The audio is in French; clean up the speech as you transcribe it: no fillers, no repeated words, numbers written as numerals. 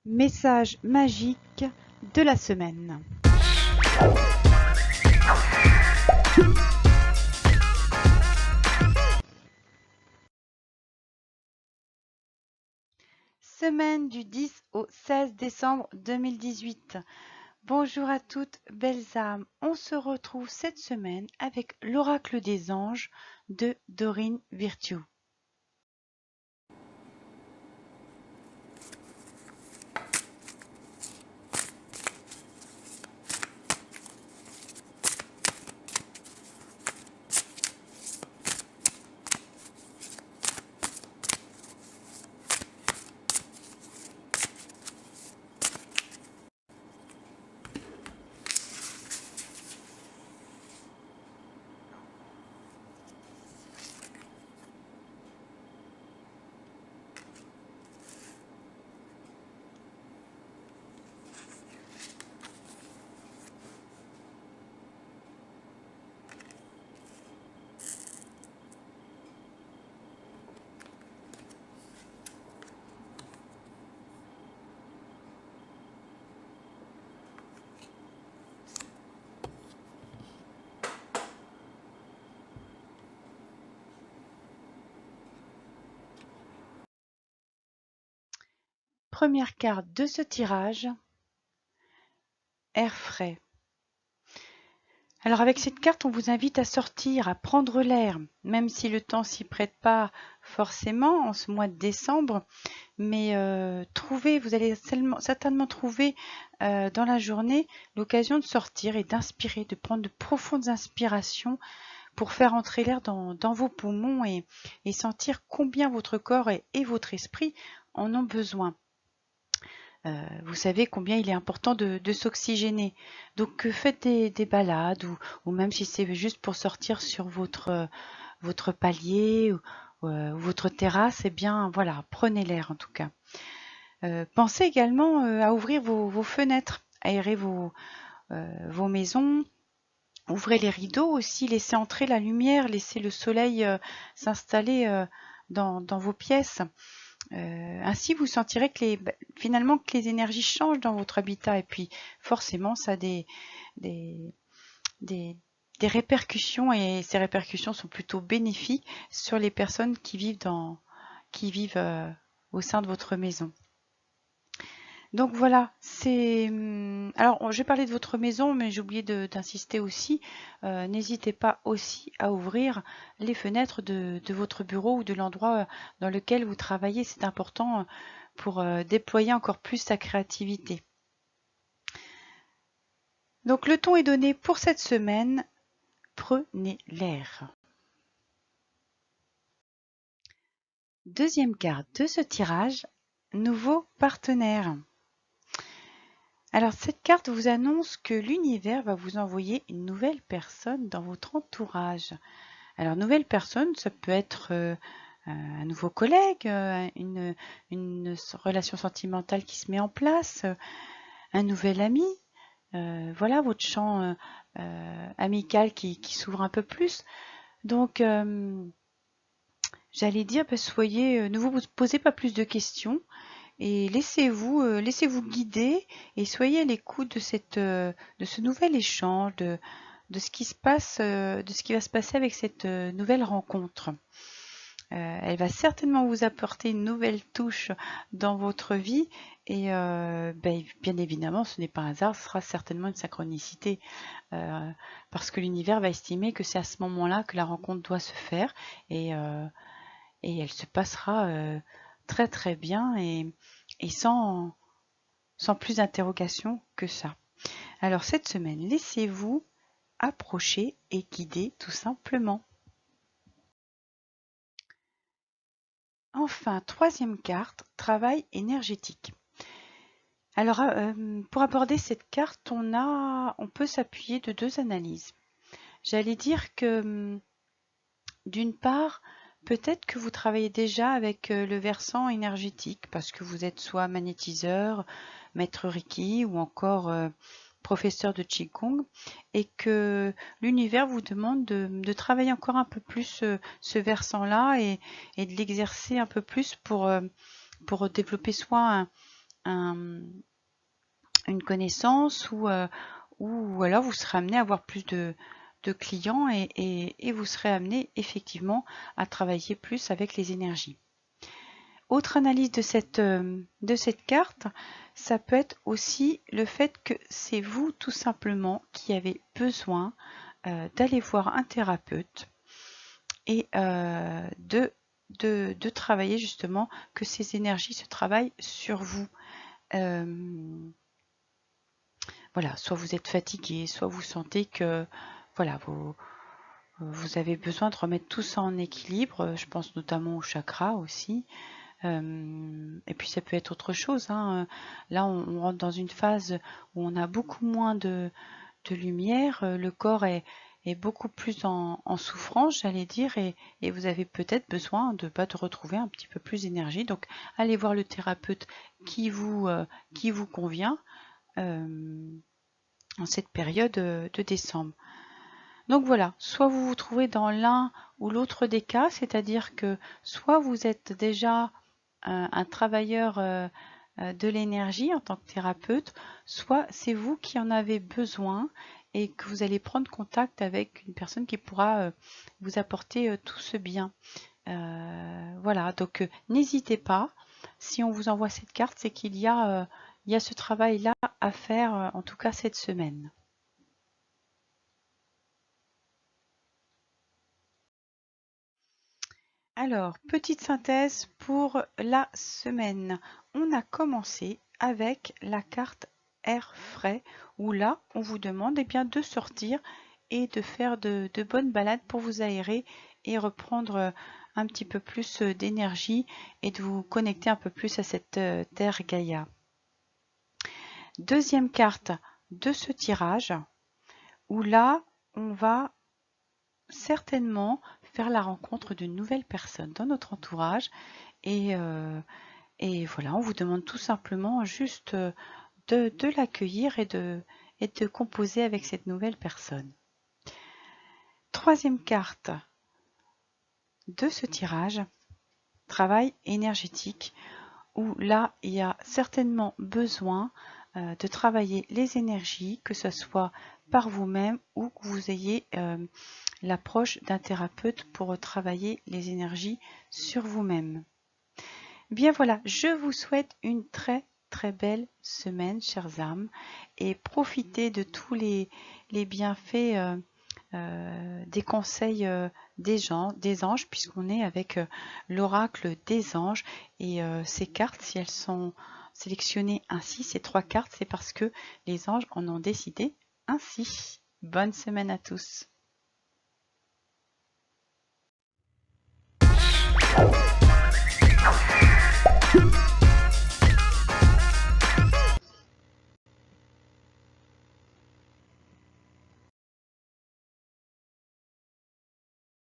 Message magique de la semaine. Semaine du 10 au 16 décembre 2018. Bonjour à toutes, belles âmes. On se retrouve cette semaine avec l'oracle des anges de Dorine Virtue. Première carte de ce tirage, air frais. Alors avec cette carte, on vous invite à sortir, à prendre l'air, même si le temps s'y prête pas forcément en ce mois de décembre, mais vous allez certainement trouver dans la journée l'occasion de sortir et d'inspirer, de prendre de profondes inspirations pour faire entrer l'air dans vos poumons et sentir combien votre corps et votre esprit en ont besoin. Vous savez combien il est important de s'oxygéner. Donc faites des balades ou même si c'est juste pour sortir sur votre palier ou votre terrasse, eh bien voilà, prenez l'air en tout cas. Pensez également à ouvrir vos fenêtres, aérer vos maisons, ouvrez les rideaux aussi, laissez entrer la lumière, laissez le soleil s'installer dans vos pièces. Ainsi, vous sentirez que finalement que les énergies changent dans votre habitat et puis forcément ça a des répercussions et ces répercussions sont plutôt bénéfiques sur les personnes qui vivent au sein de votre maison. Donc voilà, alors j'ai parlé de votre maison, mais j'ai oublié d'insister aussi. N'hésitez pas aussi à ouvrir les fenêtres de votre bureau ou de l'endroit dans lequel vous travaillez. C'est important pour déployer encore plus sa créativité. Donc le ton est donné pour cette semaine. Prenez l'air. Deuxième carte de ce tirage, nouveau partenaire. Alors cette carte vous annonce que l'univers va vous envoyer une nouvelle personne dans votre entourage. Alors nouvelle personne, ça peut être un nouveau collègue, une relation sentimentale qui se met en place, un nouvel ami. Voilà votre champ amical qui s'ouvre un peu plus. Donc j'allais dire, ne vous posez pas plus de questions. Et laissez-vous guider et soyez à l'écoute de ce nouvel échange, de ce qui se passe, de ce qui va se passer avec cette nouvelle rencontre. Elle va certainement vous apporter une nouvelle touche dans votre vie et bien évidemment ce n'est pas un hasard, ce sera certainement une synchronicité parce que l'univers va estimer que c'est à ce moment-là que la rencontre doit se faire et elle se passera très très bien et sans plus d'interrogation que ça. Alors cette semaine, laissez-vous approcher et guider tout simplement. Enfin, troisième carte, travail énergétique. Alors pour aborder cette carte, on peut s'appuyer de deux analyses. J'allais dire que d'une part, peut-être que vous travaillez déjà avec le versant énergétique parce que vous êtes soit magnétiseur, maître Reiki ou encore professeur de Qigong et que l'univers vous demande de travailler encore un peu plus ce versant-là et de l'exercer un peu plus pour développer soit une connaissance ou alors vous serez amené à avoir plus de clients et vous serez amené effectivement à travailler plus avec les énergies. Autre analyse de cette carte, ça peut être aussi le fait que c'est vous tout simplement qui avez besoin d'aller voir un thérapeute et de travailler justement, que ces énergies se travaillent sur vous. Voilà, soit vous êtes fatigué, soit vous sentez que voilà, vous avez besoin de remettre tout ça en équilibre. Je pense notamment au chakra aussi. Et puis ça peut être autre chose, hein. Là, on rentre dans une phase où on a beaucoup moins de lumière. Le corps est beaucoup plus en souffrance, j'allais dire, et vous avez peut-être besoin de retrouver un petit peu plus d'énergie. Donc, allez voir le thérapeute qui vous convient en cette période de décembre. Donc voilà, soit vous vous trouvez dans l'un ou l'autre des cas, c'est-à-dire que soit vous êtes déjà un travailleur de l'énergie en tant que thérapeute, soit c'est vous qui en avez besoin et que vous allez prendre contact avec une personne qui pourra vous apporter tout ce bien. Voilà, donc n'hésitez pas, si on vous envoie cette carte, c'est qu'il y a ce travail-là à faire, en tout cas cette semaine. Alors, petite synthèse pour la semaine. On a commencé avec la carte Air frais, où là, on vous demande bien de sortir et de faire de bonnes balades pour vous aérer et reprendre un petit peu plus d'énergie et de vous connecter un peu plus à cette terre Gaïa. Deuxième carte de ce tirage, où là, on va certainement faire la rencontre d'une nouvelle personne dans notre entourage et voilà, on vous demande tout simplement juste de l'accueillir et de composer avec cette nouvelle personne. Troisième carte de ce tirage, travail énergétique, où là il y a certainement besoin de travailler les énergies, que ce soit par vous-même ou que vous ayez l'approche d'un thérapeute pour travailler les énergies sur vous-même. Bien voilà, je vous souhaite une très très belle semaine, chères âmes, et profitez de tous les bienfaits des conseils des anges, puisqu'on est avec l'oracle des anges, et ces cartes, si elles sont sélectionnées ainsi, ces 3 cartes, c'est parce que les anges en ont décidé ainsi. Bonne semaine à tous.